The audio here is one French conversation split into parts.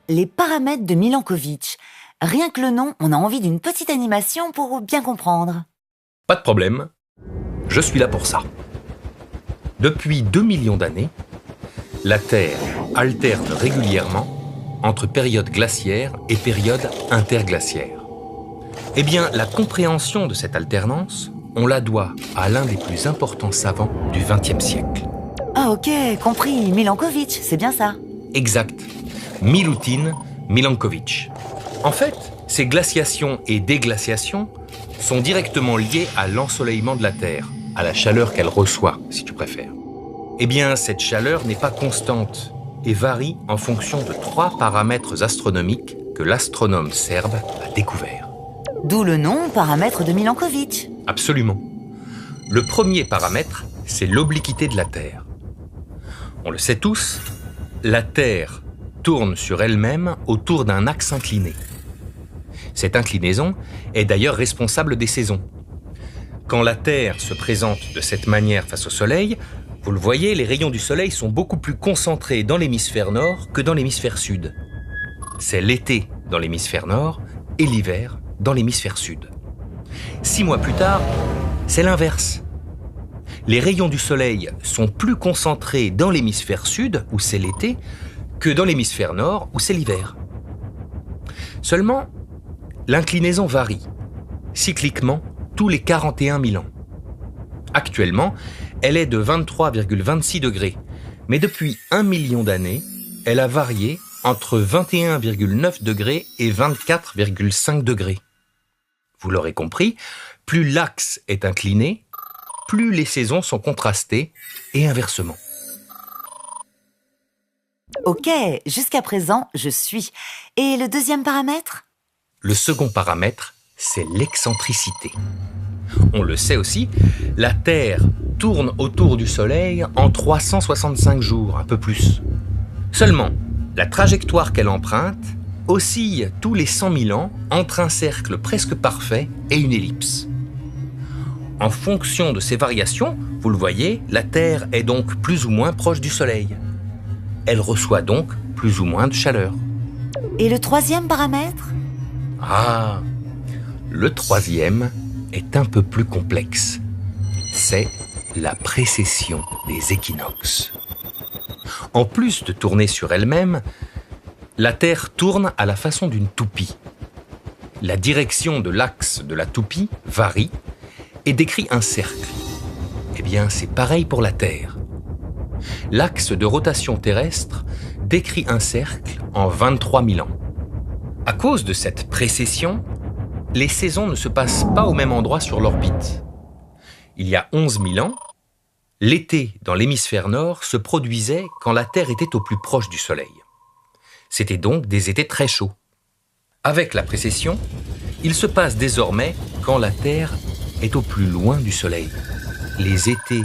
Les paramètres de Milankovitch. Rien que le nom, on a envie d'une petite animation pour bien comprendre. Pas de problème, je suis là pour ça. Depuis 2 millions d'années, la Terre alterne régulièrement entre périodes glaciaires et périodes interglaciaires. Eh bien, la compréhension de cette alternance, on la doit à l'un des plus importants savants du XXe siècle. Ah ok, compris, Milankovitch, c'est bien ça. Exact, Milutin Milankovitch. En fait, ces glaciations et déglaciations sont directement liées à l'ensoleillement de la Terre, à la chaleur qu'elle reçoit, si tu préfères. Eh bien, cette chaleur n'est pas constante et varie en fonction de 3 paramètres astronomiques que l'astronome serbe a découverts. D'où le nom paramètre de Milankovitch. Absolument. Le premier paramètre, c'est l'obliquité de la Terre. On le sait tous, la Terre tourne sur elle-même autour d'un axe incliné. Cette inclinaison est d'ailleurs responsable des saisons. Quand la Terre se présente de cette manière face au Soleil, vous le voyez, les rayons du Soleil sont beaucoup plus concentrés dans l'hémisphère nord que dans l'hémisphère sud. C'est l'été dans l'hémisphère nord et l'hiver dans l'hémisphère sud. 6 mois plus tard, c'est l'inverse. Les rayons du Soleil sont plus concentrés dans l'hémisphère sud, où c'est l'été, que dans l'hémisphère nord, où c'est l'hiver. Seulement, l'inclinaison varie, cycliquement, tous les 41 000 ans. Actuellement, elle est de 23,26 degrés, mais depuis 1 million d'années, elle a varié entre 21,9 degrés et 24,5 degrés. Vous l'aurez compris, plus l'axe est incliné, plus les saisons sont contrastées et inversement. Ok, jusqu'à présent, je suis. Et le deuxième paramètre? Le second paramètre, c'est l'excentricité. On le sait aussi, la Terre tourne autour du Soleil en 365 jours, un peu plus. Seulement, la trajectoire qu'elle emprunte oscille tous les 100 000 ans entre un cercle presque parfait et une ellipse. En fonction de ces variations, vous le voyez, la Terre est donc plus ou moins proche du Soleil. Elle reçoit donc plus ou moins de chaleur. Et le troisième paramètre? Ah, le troisième est un peu plus complexe. C'est la précession des équinoxes. En plus de tourner sur elle-même, la Terre tourne à la façon d'une toupie. La direction de l'axe de la toupie varie et décrit un cercle. Eh bien, c'est pareil pour la Terre. L'axe de rotation terrestre décrit un cercle en 23 000 ans. À cause de cette précession, les saisons ne se passent pas au même endroit sur l'orbite. Il y a 11 000 ans, l'été dans l'hémisphère nord se produisait quand la Terre était au plus proche du Soleil. C'était donc des étés très chauds. Avec la précession, il se passe désormais quand la Terre est au plus loin du Soleil. Les étés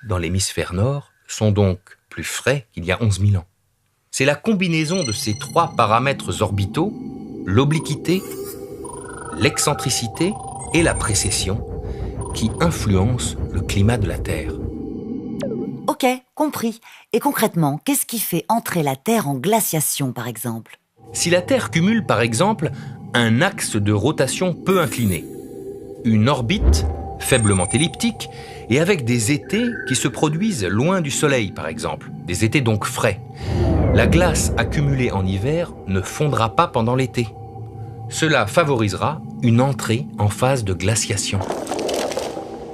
dans l'hémisphère nord sont donc plus frais qu'il y a 11 000 ans. C'est la combinaison de ces 3 paramètres orbitaux, l'obliquité, l'excentricité et la précession, qui influencent le climat de la Terre. Ok, compris. Et concrètement, qu'est-ce qui fait entrer la Terre en glaciation, par exemple? Si la Terre cumule, par exemple, un axe de rotation peu incliné, une orbite faiblement elliptique et avec des étés qui se produisent loin du Soleil, par exemple, des étés donc frais, la glace accumulée en hiver ne fondra pas pendant l'été. Cela favorisera une entrée en phase de glaciation.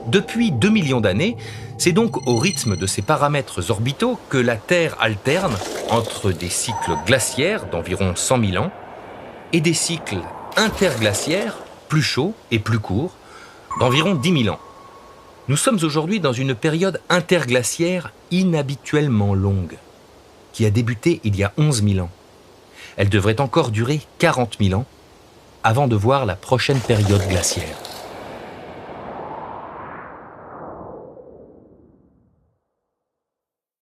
Depuis 2 millions d'années, c'est donc au rythme de ces paramètres orbitaux que la Terre alterne entre des cycles glaciaires d'environ 100 000 ans et des cycles interglaciaires plus chauds et plus courts d'environ 10 000 ans. Nous sommes aujourd'hui dans une période interglaciaire inhabituellement longue, qui a débuté il y a 11 000 ans. Elle devrait encore durer 40 000 ans avant de voir la prochaine période glaciaire.